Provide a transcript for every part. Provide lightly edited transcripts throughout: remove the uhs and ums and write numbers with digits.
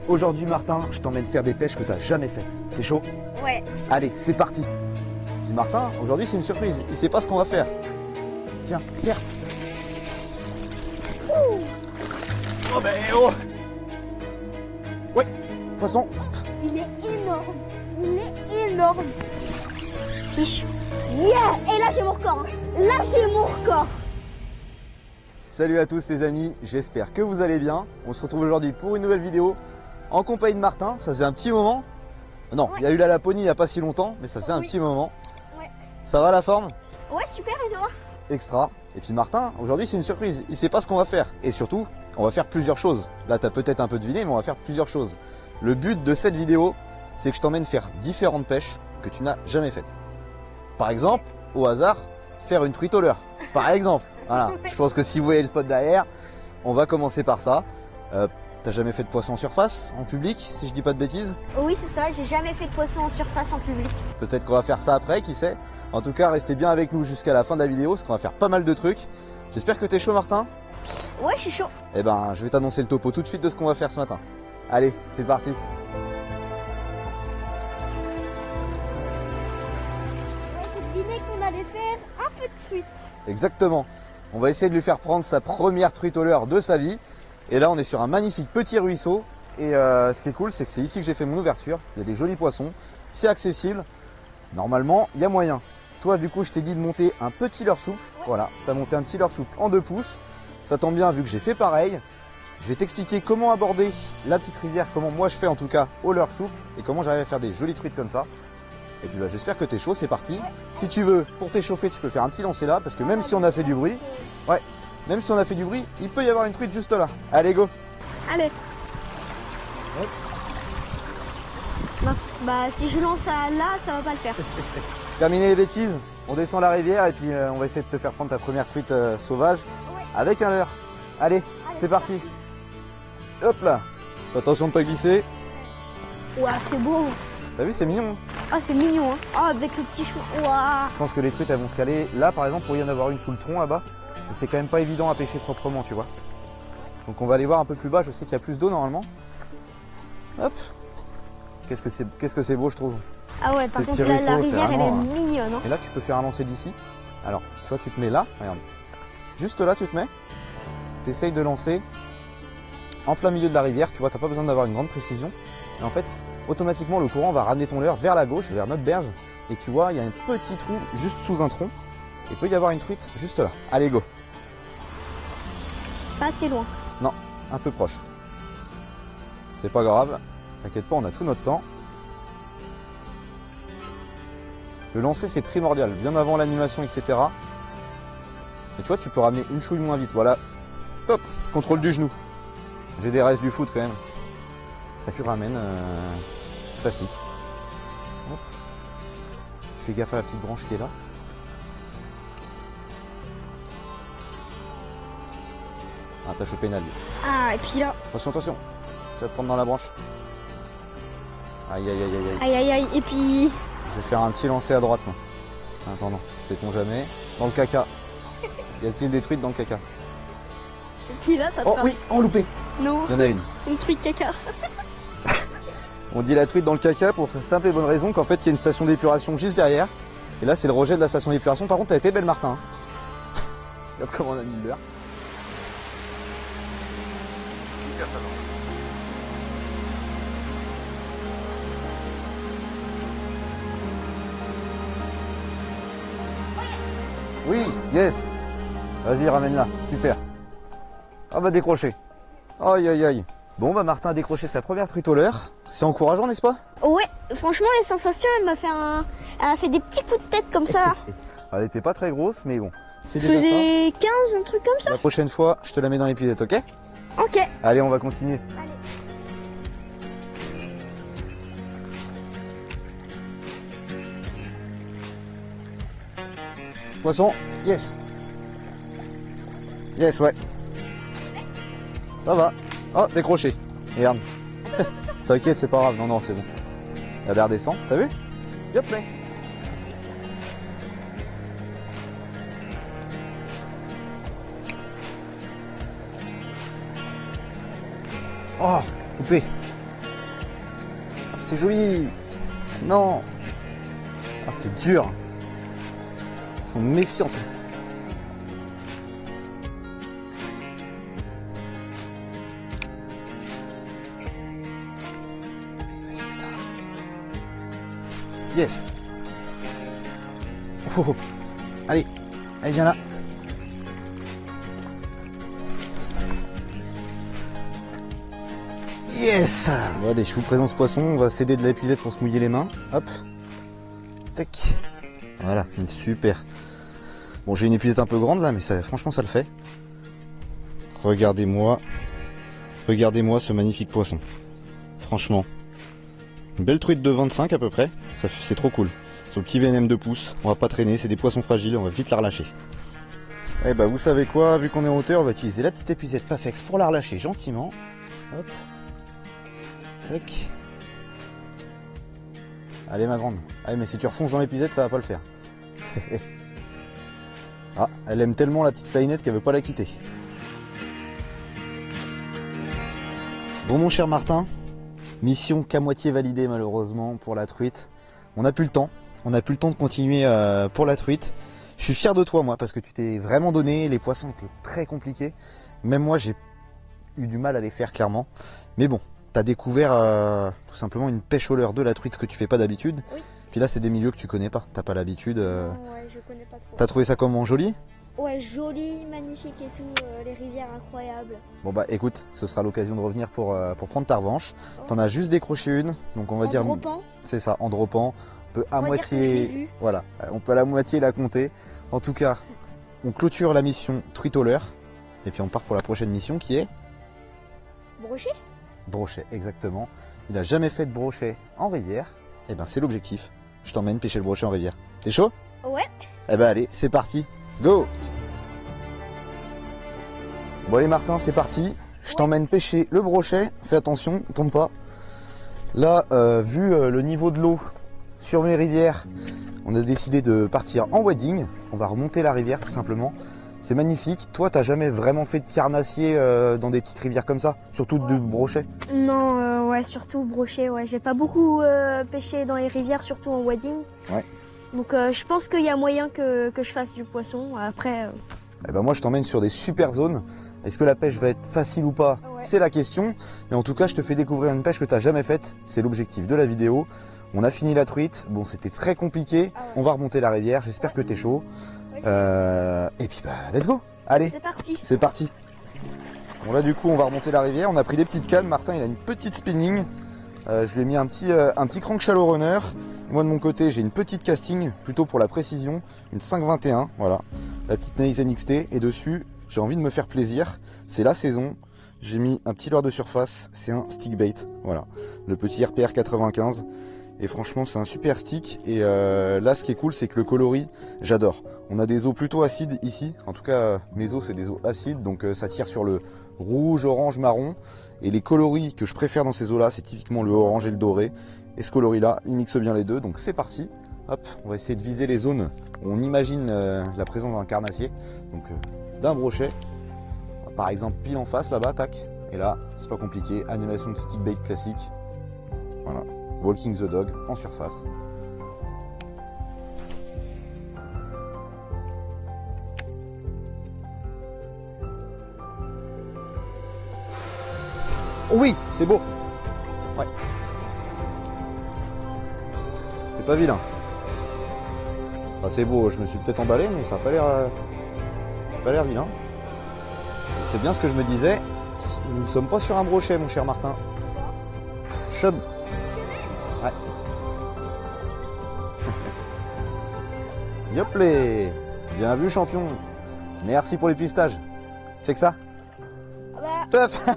Aujourd'hui Martin, je t'emmène faire des pêches que tu n'as jamais faites. T'es chaud? Ouais. Allez, c'est parti. Dis Martin, aujourd'hui c'est une surprise, il sait pas ce qu'on va faire. Viens, viens. Oh ben oh. Ouais, poisson. Il est énorme. Il est énorme. Quiche. Yeah. Et là j'ai mon record. Là j'ai mon record. Salut à tous les amis, j'espère que vous allez bien. On se retrouve aujourd'hui pour une nouvelle vidéo en compagnie de Martin. Ça faisait un petit moment. Non, Ouais. il y a eu la Laponie il n'y a pas si longtemps, mais ça faisait un Oui. petit moment. Ouais. Ça va la forme? Ouais, super, et toi? Extra. Et puis Martin, aujourd'hui c'est une surprise. Il sait pas ce qu'on va faire. Et surtout, on va faire plusieurs choses. Là, tu as peut-être un peu deviné, mais on va faire plusieurs choses. Le but de cette vidéo, c'est que je t'emmène faire différentes pêches que tu n'as jamais faites. Par exemple, au hasard, faire une truite au leurre. Par exemple. Voilà. Je pense que si vous voyez le spot derrière, on va commencer par ça. T'as jamais fait de poisson en surface, en public, si je dis pas de bêtises? Oui, c'est ça, j'ai jamais fait de poisson en surface en public. Peut-être qu'on va faire ça après, qui sait. En tout cas, restez bien avec nous jusqu'à la fin de la vidéo, parce qu'on va faire pas mal de trucs. J'espère que t'es chaud, Martin. Ouais, je suis chaud. Eh ben, je vais t'annoncer le topo tout de suite de ce qu'on va faire ce matin. Allez, c'est parti. J'ai deviné qu'on allait faire un peu de truite. Exactement. On va essayer de lui faire prendre sa première truite au leurre de sa vie. Et là, on est sur un magnifique petit ruisseau. Et ce qui est cool, c'est que c'est ici que j'ai fait mon ouverture. Il y a des jolis poissons. C'est accessible. Normalement, il y a moyen. Toi, du coup, je t'ai dit de monter un petit leurre souple. Ouais. Voilà, tu as monté un petit leurre souple en 2 pouces. Ça tombe bien vu que j'ai fait pareil. Je vais t'expliquer comment aborder la petite rivière, comment moi je fais en tout cas au leurre souple et comment j'arrive à faire des jolies truites comme ça. Et puis bah, j'espère que t'es chaud, c'est parti. Si tu veux, pour t'échauffer, tu peux faire un petit lancer là, parce que même si on a fait du bruit, même si on a fait du bruit, il peut y avoir une truite juste là. Allez, go. Allez. Mince, bah si je lance à là, ça va pas le faire. Terminé les bêtises, on descend la rivière et puis on va essayer de te faire prendre ta première truite sauvage Ouais. avec un leurre. Allez, c'est parti. Hop là. Fais attention de pas glisser. Ouah, c'est beau. T'as vu, c'est mignon. Ah, c'est mignon, hein. Ah, avec le petit chou. Ouah. Je pense que les truites elles vont se caler. Là par exemple, pour y en avoir une sous le tronc là-bas, mais c'est quand même pas évident à pêcher proprement, tu vois. Donc on va aller voir un peu plus bas, je sais qu'il y a plus d'eau normalement. Hop. Qu'est-ce que c'est beau, je trouve. Ah ouais, par C'est contre, petit là, ruisseau, la c'est rivière, elle est vraiment, mignonne, hein. Et là tu peux faire un lancer d'ici. Alors, tu vois, tu te mets là, regarde. Juste là, tu te mets. Tu essayes de lancer en plein milieu de la rivière, tu vois, t'as pas besoin d'avoir une grande précision. Et en fait, automatiquement, le courant va ramener ton leurre vers la gauche, vers notre berge. Et tu vois, il y a un petit trou juste sous un tronc. Et il peut y avoir une truite juste là. Allez, go. Pas assez loin. Non, un peu proche. C'est pas grave. T'inquiète pas, on a tout notre temps. Le lancer, c'est primordial. Bien avant l'animation, etc. Et tu vois, tu peux ramener une chouille moins vite. Voilà. Hop, contrôle du genou. J'ai des restes du foot quand même. Et tu ramènes classique. Hop. Fais gaffe à la petite branche qui est là. Ah, t'as chopé une algue. Ah, et puis là. Attention, attention. Tu vas te prendre dans la branche. Aïe, aïe, aïe, aïe, aïe. Aïe, aïe, aïe. Et puis. Je vais faire un petit lancer à droite, moi. Attends, sait-on jamais. Dans le caca. Y a-t-il des truites dans le caca? Et puis là, t'as Oh oui, oh loupé. Non, Il y en a une. une truite caca. On dit la truite dans le caca pour la simple et bonne raison qu'en fait, il y a une station d'épuration juste derrière. Et là, c'est le rejet de la station d'épuration. Par contre, elle a été belle, Martin. hein. Regarde comment on a mis le beurre. Oui, yes. Vas-y, ramène-la. Super. Ah bah décroché. Aïe aïe aïe. Bon bah Martin a décroché sa première truite au leurre. C'est encourageant, n'est-ce pas? Ouais, franchement, les sensations, elle a fait des petits coups de tête comme ça. Elle était pas très grosse, mais bon. C'est Je déjà ça. faisais 15, un truc comme ça. La prochaine fois, je te la mets dans l'épisode, ok? Ok. Allez, on va continuer. Poisson, yes. Yes, ouais. Ça va. Oh, décroché. Regarde. T'inquiète, c'est pas grave. Non, non, c'est bon. Elle redescend. T'as vu? Hop, là. Oh, coupé. c'était joli. Non. Ah, c'est dur. Ils sont méfiants. Yes. Oh, oh. Allez, allez, viens là. Yes. Bon, allez, je vous présente ce poisson. On va s'aider de la épuisette pour se mouiller les mains. Hop. Tac. Voilà, c'est super. Bon, j'ai une épuisette un peu grande là, mais ça, franchement, ça le fait. Regardez-moi. Regardez-moi ce magnifique poisson. Franchement. Une belle truite de 25 à peu près. C'est trop cool. Sur le petit VNM 2 pouces. On va pas traîner, c'est des poissons fragiles, on va vite la relâcher. Eh bah, vous savez quoi, vu qu'on est en hauteur, on va utiliser la petite épuisette Pafex pour la relâcher gentiment. Hop. Tac. Allez ma grande. Allez, mais si tu refonces dans l'épuisette, ça va pas le faire. Ah, elle aime tellement la petite flynet qu'elle veut pas la quitter. Bon mon cher Martin, mission qu'à moitié validée malheureusement pour la truite. On n'a plus le temps. On n'a plus le temps de continuer pour la truite. Je suis fier de toi moi parce que tu t'es vraiment donné. Les poissons étaient très compliqués. Même moi j'ai eu du mal à les faire clairement. Mais bon. Tu as découvert tout simplement une pêche au leurre de la truite, ce que tu fais pas d'habitude. Oui. Puis là, c'est des milieux que tu connais pas. T'as pas l'habitude. Ouais, je connais pas trop. T'as trouvé ça comment, joli? Ouais, joli, magnifique et tout. Les rivières incroyables. Bon bah écoute, ce sera l'occasion de revenir pour prendre ta revanche. Oh. T'en as juste décroché une, donc on va dire. En dropant. C'est ça, en dropant. On peut à moitié. Voilà, on peut à la moitié la compter. En tout cas, on clôture la mission truite au leurre. Et puis on part pour la prochaine mission qui est. Brochet. Brochet, exactement. Il n'a jamais fait de brochet en rivière. Et ben c'est l'objectif. Je t'emmène pêcher le brochet en rivière. T'es chaud? Ouais. Eh ben allez, c'est parti. Go. Bon allez Martin, c'est parti. Je t'emmène pêcher le brochet. Fais attention, il tombe pas. Là, vu le niveau de l'eau sur mes rivières, on a décidé de partir en wading. On va remonter la rivière tout simplement. C'est magnifique. Toi, t'as jamais vraiment fait de carnassier dans des petites rivières comme ça? Surtout de brochet? Non, ouais, surtout brochet. Ouais, j'ai pas beaucoup pêché dans les rivières, surtout en wading. Ouais. Donc, je pense qu'il y a moyen que je fasse du poisson. Après. Eh ben moi, je t'emmène sur des super zones. Est-ce que la pêche va être facile ou pas? Ouais. C'est la question. Mais en tout cas, je te fais découvrir une pêche que t'as jamais faite. C'est l'objectif de la vidéo. On a fini la truite. Bon, c'était très compliqué. Ah ouais. On va remonter la rivière. J'espère que t'es chaud. Et puis bah let's go. Allez, c'est parti. C'est parti. Bon là du coup on va remonter la rivière. On a pris des petites cannes. Martin il a une petite spinning. Je lui ai mis un petit crank shallow runner. Et moi de mon côté j'ai une petite casting, plutôt pour la précision, une 521. Voilà, la petite Naze NXT. Et dessus j'ai envie de me faire plaisir. C'est la saison. J'ai mis un petit leurre de surface. C'est un stick bait. Voilà, le petit RPR 95. Et franchement c'est un super stick. Et là ce qui est cool c'est que le coloris j'adore. On a des eaux plutôt acides ici. En tout cas mes eaux c'est des eaux acides. Donc ça tire sur le rouge, orange, marron. Et les coloris que je préfère dans ces eaux là c'est typiquement le orange et le doré. Et ce coloris là il mixe bien les deux. Donc c'est parti. Hop, on va essayer de viser les zones où on imagine la présence d'un carnassier. Donc d'un brochet. Par exemple pile en face là-bas, tac. Et là c'est pas compliqué. Animation de stick bait classique. Voilà. Walking the dog en surface. Oui, c'est beau. Ouais. C'est pas vilain. Enfin, c'est beau, je me suis peut-être emballé, mais ça n'a pas l'air vilain. C'est bien ce que je me disais. Nous ne sommes pas sur un brochet, mon cher Martin. Chub. Ouais. Yoplé. Bien vu, champion. Merci pour les pistages. Check ça. Puff.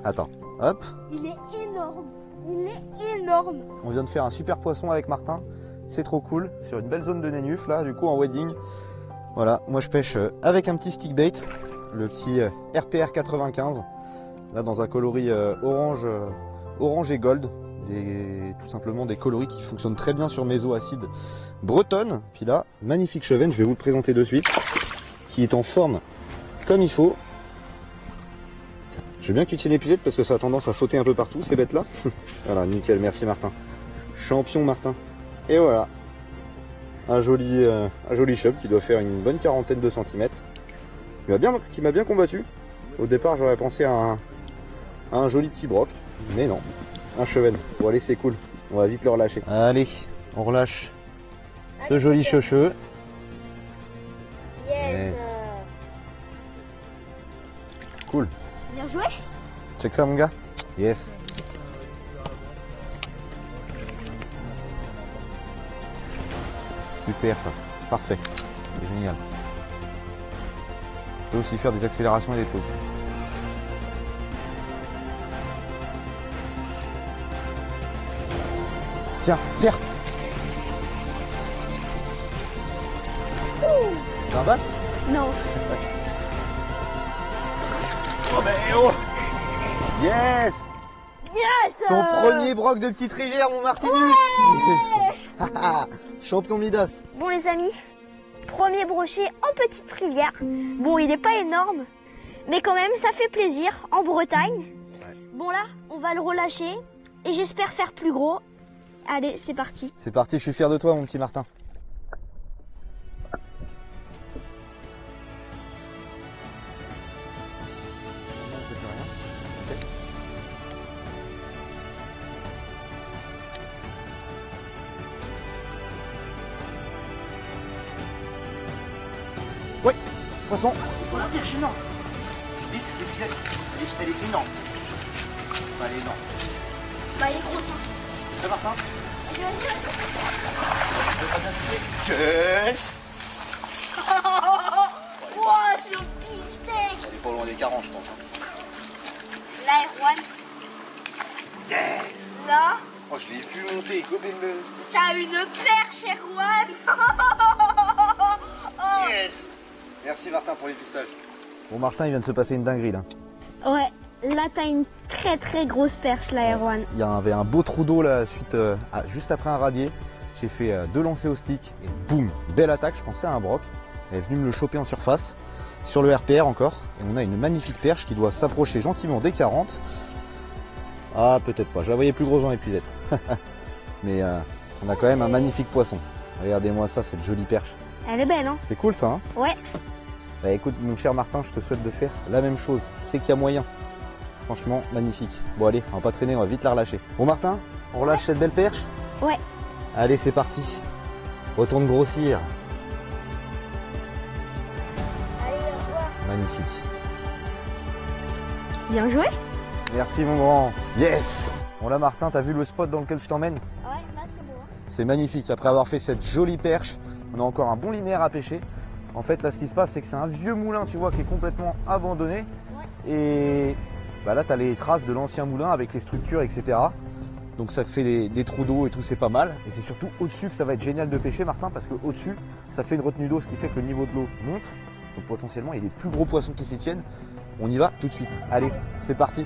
Attends, hop. Il est énorme. Il est énorme. On vient de faire un super poisson avec Martin. C'est trop cool. Sur une belle zone de nénuf, là, du coup, en wading. Voilà, moi je pêche avec un petit stick bait. Le petit RPR 95. Là, dans un coloris orange et gold. Tout simplement des coloris qui fonctionnent très bien sur mes eaux acides bretonnes. Puis là, magnifique chevenne, je vais vous le présenter de suite. Qui est en forme comme il faut. Tiens, je veux bien que tu tiennes l'épuisette parce que ça a tendance à sauter un peu partout, ces bêtes-là. Voilà, nickel, merci Martin. Champion Martin. Et voilà. Un joli chub qui doit faire une bonne quarantaine de centimètres. Qui m'a bien combattu. Au départ, j'aurais pensé à un joli petit broc. Mais non, un cheven. Bon allez, c'est cool. On va vite le relâcher. Allez, on relâche ce joli cheveu. Yes. Cool. Bien joué. Check ça mon gars. Yes. Super ça. Parfait. C'est génial. Je peux aussi faire des accélérations et des trucs. Tiens, faire. C'est un basse? Non. Oh ben oh. Yes. Yes. Ton premier broc de petite rivière, mon Martinus. Yes. Champion Midas. Bon les amis, premier brochet en petite rivière. Bon, il n'est pas énorme, mais quand même, ça fait plaisir en Bretagne. Ouais. Bon là, on va le relâcher et j'espère faire plus gros. Allez, c'est parti. C'est parti, je suis fier de toi, mon petit Martin. Oui, poisson. Voilà, perche énorme. Vite, l'épuisette. Elle est énorme. Bah, elle est énorme. Bah, il est gros ça. Ça va, Martin? Yes. Wow, c'est un big steak. Elle est pas loin des 40, je pense. Là, Erwan, Yes. là, Oh, je l'ai vu monter. t'as une perche, Erwan. Yes. Merci, Martin, pour les pistaches. Bon, Martin, il vient de se passer une dinguerie là. Ouais, là, t'as une très grosse perche, là, Erwan. Il y avait un beau trou d'eau là, juste après un radier. J'ai fait 2 lancers au stick et boum, belle attaque. Je pensais à un broc. Elle est venue me le choper en surface, sur le RPR encore. Et on a une magnifique perche qui doit s'approcher gentiment des 40. Ah, peut-être pas, je la voyais plus grosse dans l'épuisette. Mais on a quand même un magnifique poisson. Regardez-moi ça, cette jolie perche. Elle est belle, hein? C'est cool ça, hein? Ouais. Bah écoute, mon cher Martin, je te souhaite de faire la même chose. C'est qu'il y a moyen. Franchement, magnifique. Bon allez, on va pas traîner, on va vite la relâcher. Bon Martin, on relâche cette belle perche? Ouais. Allez, c'est parti. Retourne grossir. Allez, au revoir. Magnifique. Bien joué. Merci mon grand. Yes. Bon là Martin, t'as vu le spot dans lequel je t'emmène? Ouais, là, c'est bon. C'est magnifique. Après avoir fait cette jolie perche, on a encore un bon linéaire à pêcher. En fait, là, ce qui se passe, c'est que c'est un vieux moulin, tu vois, qui est complètement abandonné. Ouais. Et bah là, tu as les traces de l'ancien moulin avec les structures, etc. Donc ça te fait des trous d'eau et tout, c'est pas mal. Et c'est surtout au-dessus que ça va être génial de pêcher, Martin, parce que au-dessus, ça fait une retenue d'eau, ce qui fait que le niveau de l'eau monte. Donc potentiellement, il y a des plus gros poissons qui s'y tiennent. On y va tout de suite. Allez, c'est parti.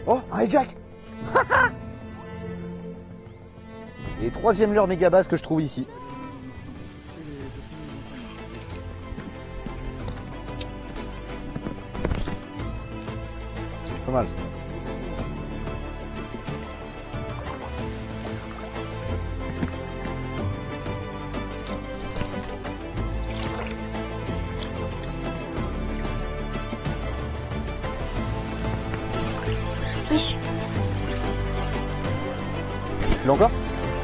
Oh, un hijack. Et troisième leurre méga basse que je trouve ici. Pas mal ça. Quiche. Tu l'as encore?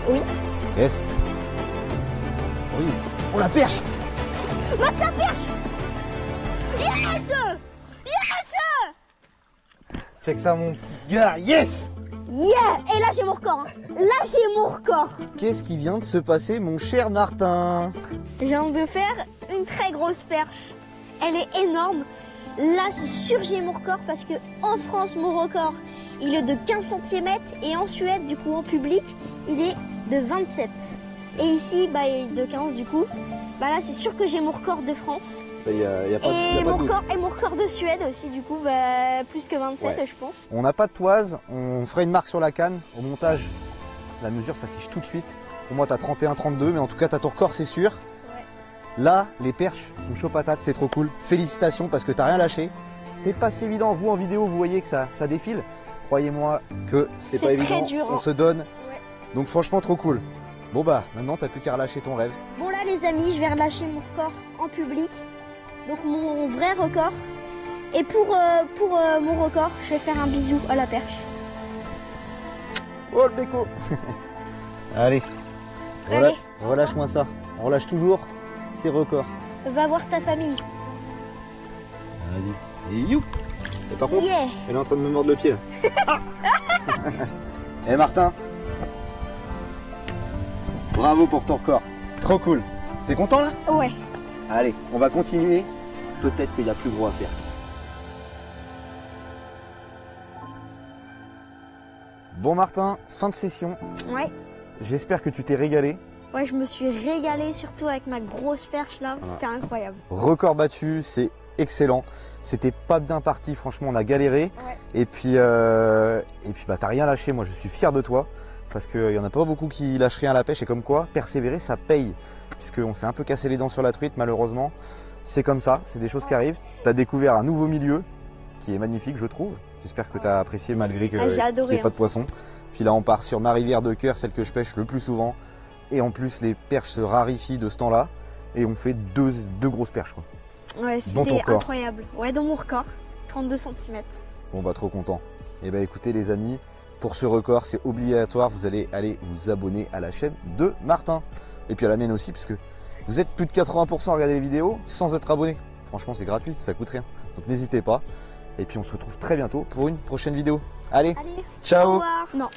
Oui. Yes. Oui. Oh la perche! Masse la perche. Yes. Yes. Check ça mon petit gars, yes! Yeah. Et là, j'ai mon record. Hein. Là, j'ai mon record. Qu'est-ce qui vient de se passer mon cher Martin? Je viens de faire une très grosse perche. Elle est énorme. Là, c'est sûr j'ai mon record parce que en France, mon record, il est de 15 cm et en Suède, du coup en public, il est de 27. Et ici, bah, de 15 du coup. Bah là, c'est sûr que j'ai mon record de France. Y a pas, Et, y a pas de doute. mon record de Suède aussi, du coup, bah, plus que 27, je pense. On n'a pas de toise, on ferait une marque sur la canne. Au montage, la mesure s'affiche tout de suite. Pour moi, tu as 31-32, mais en tout cas, tu as ton record, c'est sûr. Ouais. Là, les perches sont chaud patate, c'est trop cool. Félicitations parce que tu n'as rien lâché. C'est pas si évident. Vous, en vidéo, vous voyez que ça défile. Croyez-moi que c'est pas évident. Dur, hein. On se donne. Ouais. Donc, franchement, trop cool. Bon, bah, maintenant, tu n'as plus qu'à relâcher ton rêve. Bon, là, les amis, je vais relâcher mon record en public. Donc, mon vrai record. Et pour mon record, je vais faire un bisou à la perche. Oh, le béco. Allez, Allez. relâche-moi ça. On relâche toujours ces records. Va voir ta famille. Vas-y. Et youp. Et par contre, Yeah. elle est en train de me mordre le pied là. Ah. Eh Martin, bravo pour ton record. Trop cool. T'es content là? Ouais. Allez, on va continuer. Peut-être qu'il y a plus gros à faire. Bon Martin, fin de session. Ouais. J'espère que tu t'es régalé. Ouais, je me suis régalée, surtout avec ma grosse perche là. Voilà. C'était incroyable. Record battu, c'est excellent. C'était pas bien parti, franchement, on a galéré. Ouais. Et puis bah, t'as rien lâché. Moi, je suis fier de toi parce qu'il y en a pas beaucoup qui lâchent rien à la pêche. Et comme quoi, persévérer, ça paye. Puisqu'on s'est un peu cassé les dents sur la truite, malheureusement. C'est comme ça, c'est des choses qui arrivent. Tu as découvert un nouveau milieu qui est magnifique, je trouve. J'espère que tu as apprécié malgré qu'il n'y j'ai adoré, ait pas de poisson. Puis là, on part sur ma rivière de cœur, celle que je pêche le plus souvent. Et en plus, les perches se raréfient de ce temps-là. Et on fait deux grosses perches, quoi. Ouais, Dans ton c'était record. incroyable. Ouais, dans mon record, 32 cm. Bon, bah, trop content. Et bah, écoutez, les amis, pour ce record, c'est obligatoire. Vous allez aller vous abonner à la chaîne de Martin. Et puis à la mienne aussi, puisque vous êtes plus de 80% à regarder les vidéos sans être abonné. Franchement, c'est gratuit, ça coûte rien. Donc n'hésitez pas. Et puis on se retrouve très bientôt pour une prochaine vidéo. Allez, Allez, ciao. au revoir. Non.